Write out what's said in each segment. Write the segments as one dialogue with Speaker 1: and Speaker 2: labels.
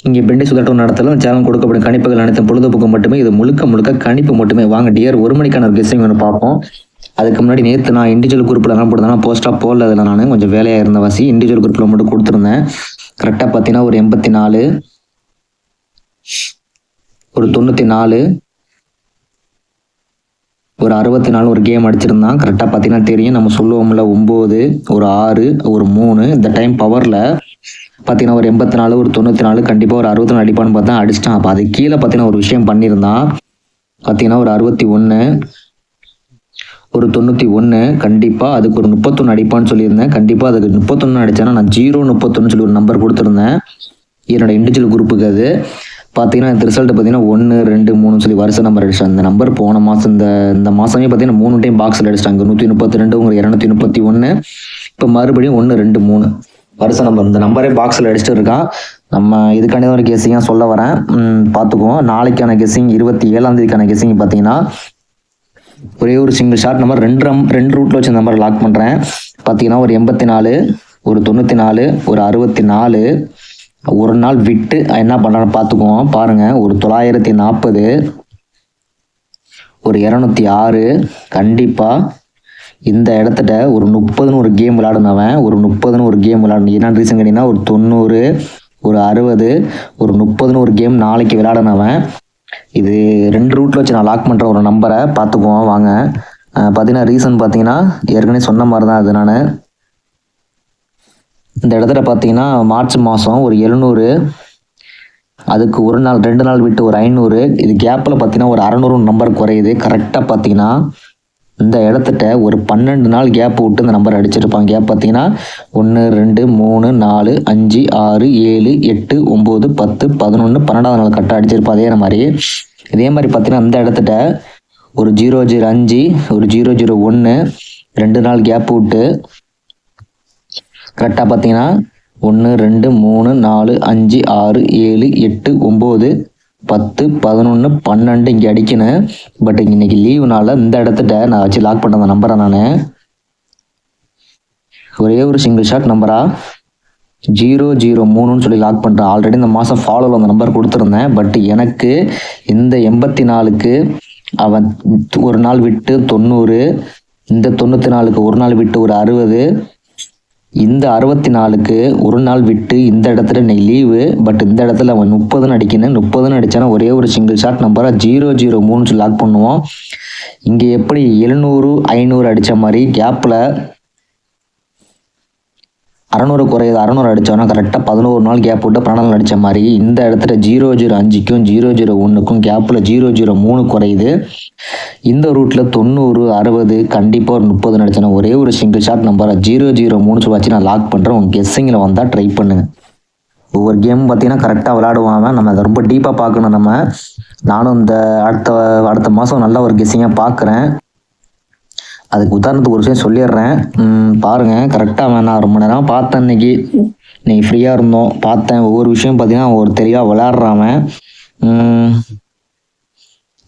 Speaker 1: இங்கே பெண்டை சுதட்டம் நடத்தலாம் சேனல் கொடுக்கப்படும் கணிப்புகள் அனைத்தும் பொழுதுபோக்கு மட்டுமே. இது முழுக்க கணிப்பு மட்டுமே. வாங்க டியர் 1 மணிக்கான கெஸ்ஸிங் ஒன்று பார்ப்போம். அதுக்கு முன்னாடி நேற்று நான் இண்டிவிஜுவல் குரூப்பில் எல்லாம் போட்டேன், போஸ்ட்டாக போடல. அதில் நான் கொஞ்சம் வேலையாக இருந்த வாசி இண்டிவிஜுவல் குரூப்பில் மட்டும் கொடுத்துருந்தேன். கரெக்டாக பார்த்தீங்கன்னா ஒரு 84, ஒரு 94, ஒரு 64 ஒரு கேம் அடிச்சிருந்தான். கரெக்டாக பார்த்தீங்கன்னா தெரியும், நம்ம சொல்லுவோம்ல 9, ஒரு 6, ஒரு 3. இந்த டைம் பவரில் பார்த்தீங்கன்னா ஒரு 84, ஒரு 94, கண்டிப்பாக ஒரு 64 அடிப்பான்னு பார்த்தா அடிச்சிட்டான். அப்போ அது கீழே பார்த்தீங்கன்னா ஒரு விஷயம் பண்ணியிருந்தான். பார்த்தீங்கன்னா ஒரு 61, ஒரு 91, கண்டிப்பாக அதுக்கு ஒரு 31 அடிப்பான்னு சொல்லியிருந்தேன். கண்டிப்பாக அதுக்கு 31 அடித்தேன்னா நான் 031 சொல்லி ஒரு நம்பர் கொடுத்துருந்தேன் என்னோட இண்டிவிஜுவல் குரூப்புக்கு. அது பார்த்தீங்கன்னா இந்த ரிசல்ட் பார்த்தீங்கன்னா 1, 2, 3 சொல்லி வருஷ நம்பர் அடிச்சிட்டாங்க. இந்த நம்பர் போன மாதம் இந்த மாதமே பார்த்தீங்கன்னா 3 டைம் பாக்ஸில் அடிச்சிட்டாங்க. 132, உங்கள் 231, இப்போ மறுபடியும் 1, 2, 3 வருஷ நம்பர். இந்த நம்பரே பாக்ஸில் அடிச்சுட்டு இருக்கான். நம்ம இதுக்கான ஒரு கெஸ்ஸிங்காக சொல்ல வரேன், பார்த்துக்குவோம். நாளைக்கான கெஸ்ஸிங் 27ஆம் தேதிக்கான கெஸ்ஸிங் பார்த்தீங்கன்னா ஒரே ஒரு சிங்கிள் ஷார்ட் நம்பர் 2 ரூட்டில் வச்சு நம்பர் லாக் பண்ணுறேன். பார்த்தீங்கன்னா ஒரு 84, ஒரு 94, ஒரு 64. ஒரு நாள் விட்டு என்ன பண்ணுறேன்னு பார்த்துக்குவோம். பாருங்கள், ஒரு 940, ஒரு 206. கண்டிப்பாக இந்த இடத்துல ஒரு 30ன்னு ஒரு கேம் விளையாடுனவன், ஒரு 30ன்னு ஒரு கேம் விளையாடணும். என்னென்னு ரீசன் கேட்டிங்கன்னா ஒரு 90, ஒரு 60, ஒரு 30ன்னு ஒரு கேம் நாளைக்கு விளையாடினவன். இது 2 ரூட்டில் வச்சு நான் லாக் பண்ணுற ஒரு நம்பரை பார்த்துக்குவோம். வாங்க பார்த்தீங்கன்னா ரீசன் பார்த்தீங்கன்னா ஏற்கனவே சொன்ன மாதிரி தான். அது நான் இந்த இடத்துல பார்த்தீங்கன்னா மார்ச் மாதம் ஒரு 700, அதுக்கு ஒரு நாள் 2 நாள் விட்டு ஒரு 500. இது கேப்பில் பார்த்தீங்கன்னா ஒரு 600 நம்பர் குறையுது. கரெக்டாக பார்த்தீங்கன்னா இந்த இடத்துட்ட ஒரு 12 நாள் கேப் விட்டு இந்த நம்பர் அடிச்சிருப்பாங்க. கேப் பார்த்தீங்கன்னா 1, 2, 3, 4, 5, 6, 7, 8, 9, 10, 11, 12ஆவது நாள் கரெக்டாக அடிச்சிருப்போம். இதே மாதிரி பார்த்தீங்கன்னா இந்த இடத்துட்ட ஒரு 005, ஒரு 001, 2 நாள் கேப் விட்டு கரெக்டாக பார்த்தீங்கன்னா 1, 2, 3, 4, 5, 6, 7, 8, 9, 10, 11, 12 இங்கே அடிக்கணும். பட் இன்னைக்கு லீவுனால இந்த இடத்துட்ட நான் வச்சு லாக் பண்ண அந்த நம்பரை நான் ஒரே ஒரு சிங்கிள் ஷாட் நம்பரா 003ன்னு சொல்லி லாக் பண்ணுறேன். ஆல்ரெடி இந்த மாதம் ஃபாலோவில் அந்த நம்பர் கொடுத்துருந்தேன். பட் எனக்கு இந்த 84க்கு அவன் ஒரு நாள் விட்டு 90, இந்த 94க்கு ஒரு நாள் விட்டு ஒரு 60, இந்த 64க்கு ஒரு நாள் விட்டு இந்த இடத்துல இன்னைக்கு லீவு. பட் இந்த இடத்துல அவன் 30ன்னு அடிக்கணும். 30ன்னு அடித்தானா ஒரே ஒரு சிங்கிள் ஷாட் நம்பராக 003 சொல்லி லாக் பண்ணுவோம். இங்கே எப்படி 700, 500 அடித்த மாதிரி கேப்பில் 600 குறையுது. 600 அடித்தோன்னா கரெக்டாக 11 நாள் கேப் விட்டு 12 நாள் அடித்த மாதிரி இந்த இடத்துல 005க்கும் 001க்கும் கேப்பில் 003 குறையுது. இந்த ரூட்டில் 90, 60, கண்டிப்பாக ஒரு 30 அடிச்சேன்னா ஒரே ஒரு சிங்கிள் ஷாட் நம்பரை 003 வச்சு நான் லாக் பண்ணுறேன். உங்கள் கெஸ்ஸிங்கில் வந்தால் ட்ரை பண்ணுங்க. ஒவ்வொரு கேம் பார்த்தீங்கன்னா கரெக்டாக விளையாடுவாங்க. நம்ம அதை ரொம்ப டீப்பாக பார்க்கணும். நானும் இந்த அடுத்த மாதம் நல்ல ஒரு கெஸ்ஸிங்காக பார்க்குறேன். அதுக்கு உதாரணத்துக்கு ஒரு விஷயம் சொல்லிடுறேன், பாருங்கள். கரெக்டாக நான் ரொம்ப நேரம் பார்த்தேன். இன்னைக்கு ஃப்ரீயாக இருந்தோம், பார்த்தேன். ஒவ்வொரு விஷயம் பார்த்தீங்கன்னா ஒரு தெளிவாக விளையாடுறாமன்.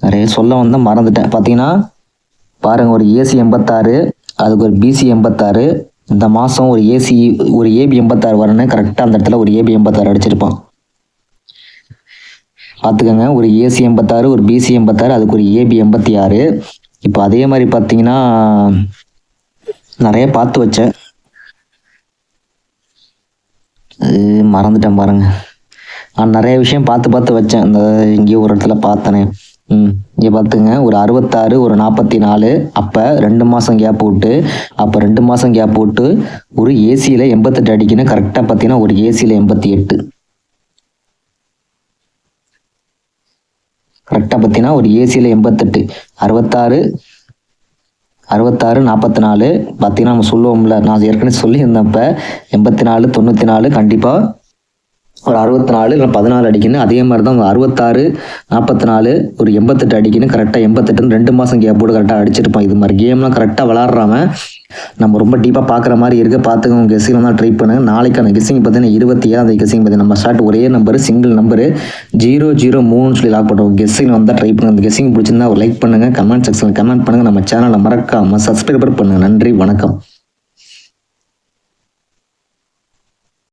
Speaker 1: நிறைய சொல்ல வந்தால் மறந்துட்டேன். பார்த்தீங்கன்னா பாருங்கள், ஒரு AC 86, அதுக்கு ஒரு BC 86. இந்த மாதம் ஒரு AB 86 வரணும். கரெக்டாக அந்த இடத்துல ஒரு AB 86 அடிச்சிருப்பான். பார்த்துக்கோங்க, ஒரு AC 86, ஒரு BC 86, அதுக்கு ஒரு AB 86. இப்போ அதே மாதிரி பார்த்தீங்கன்னா நிறைய பார்த்து வச்சேன், மறந்துட்டேன் பாருங்கள். நான் நிறைய விஷயம் பார்த்து வச்சேன். இந்த இங்கேயும் ஒரு இடத்துல பார்த்தனே. இங்கே பார்த்துங்க, ஒரு 66, ஒரு 44. அப்போ 2 மாதம் கேப் விட்டு, ஒரு ACயில் 88 அடிக்கணும். கரெக்டாக பார்த்தீங்கன்னா ஒரு ACயில் 88. கரெக்டாக பார்த்தீங்கன்னா ஒரு ACயில் 88, 66, 44. பார்த்தீங்கன்னா நம்ம சொல்லுவோம்ல, நான் ஏற்கனவே சொல்லியிருந்தப்ப 84, 94, கண்டிப்பாக ஒரு 64 இல்லை 14 அடிக்கணும். அதே மாதிரி தான் 66, 44, ஒரு 88 அடிக்கணும். கரெக்டாக 88 2 மாதம் கேப் போட்டு கரெக்டாக அடிச்சிருப்பான். இது மாதிரி கேம்லாம் கரெக்டாக விளாட்றாம நம்ம ரொம்ப டீப்பாக பார்க்குற மாதிரி இருக்குது. பார்த்துக்கோங்க, கெஸ்ஸிங் தான் ட்ரை பண்ணுங்கள். நாளைக்கான கெஸ்ஸிங் பார்த்தீங்கன்னா 27ஆம் கெஸ்ஸிங் பார்த்தீங்கன்னா நம்ம ஸ்டார்ட் ஒரே நம்பர், சிங்கிள் நம்பரு 003 சொல்லி லாக் பண்ணுவோம். கெஸ்ஸிங் வந்தால் ட்ரை பண்ணுங்கள். அந்த கெஸ்ஸிங் பிடிச்சிருந்தா ஒரு லைக் பண்ணுங்கள், கமெண்ட் செக்ஷனில் கமெண்ட் பண்ணுங்கள். நம்ம சேனலை மறக்காமல் சப்ஸ்கிரைபர் பண்ணுங்கள். நன்றி, வணக்கம்.